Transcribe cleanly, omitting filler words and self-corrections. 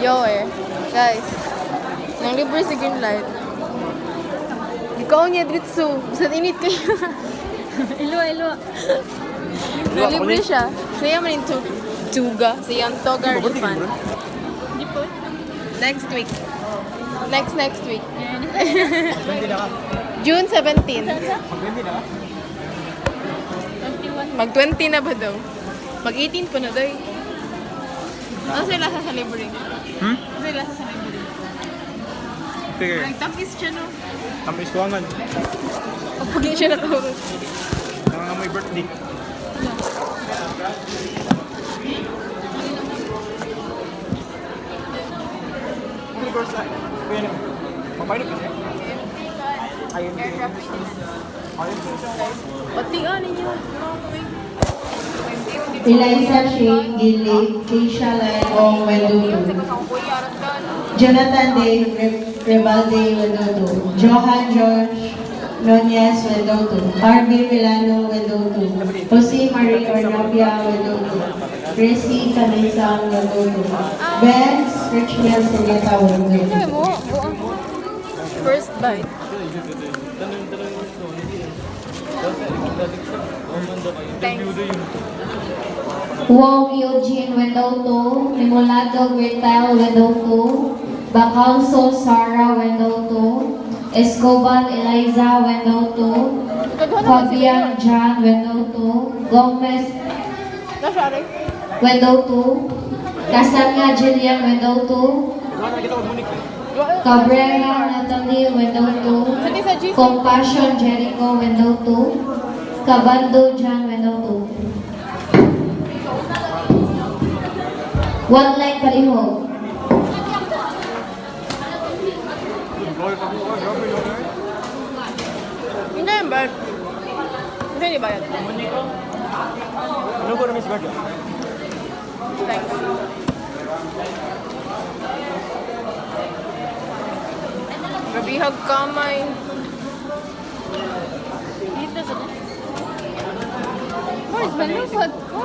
Yo eh. Guys. Nang libre si Greenlight. Ikaw niya dritsu. Basta init kayo. Ilwa. Nang libre siya. Siya man yung tuga. Siya yung togar fan. Hindi po. Next week. Next week. June 17. Mag-20 na ba daw? Mag-18 pa na daw. Ano sila sa libre? Ano sila sa libre? Sige. Nagtamis siya, no? Tamis kuwangan. Kapag yun siya nakahurot. Mga may birthday. Pati ninyo. Eliza Shane Gillig, Keisha Laibong Wendudu, Jonathan Day Rebalde Wendudu, Johan George Nunez Wendudu, Harvey Milano Wendudu, Jose Marie Ornavia Wendudu, Gracie Camisang Wendudu, Benz Richmond Sineta Wendudu. Ano mo? First bite. Wong Eugene window 2, Limolado Gretel window 2, Bacalso Sara window 2, Escobar Eliza window 2, Fabian John window 2, Gomez Nasari? window 2, Casanya Jillian window 2, Cabrera Natalie window 2, Compassion Jericho window 2, Cabando John window 2. One line pareho. Hindi yung bayad. Hindi yung bayad. Ano ko na miss guard? Thanks. Nabihag kamay. Dito sa... Boys, balupad ko.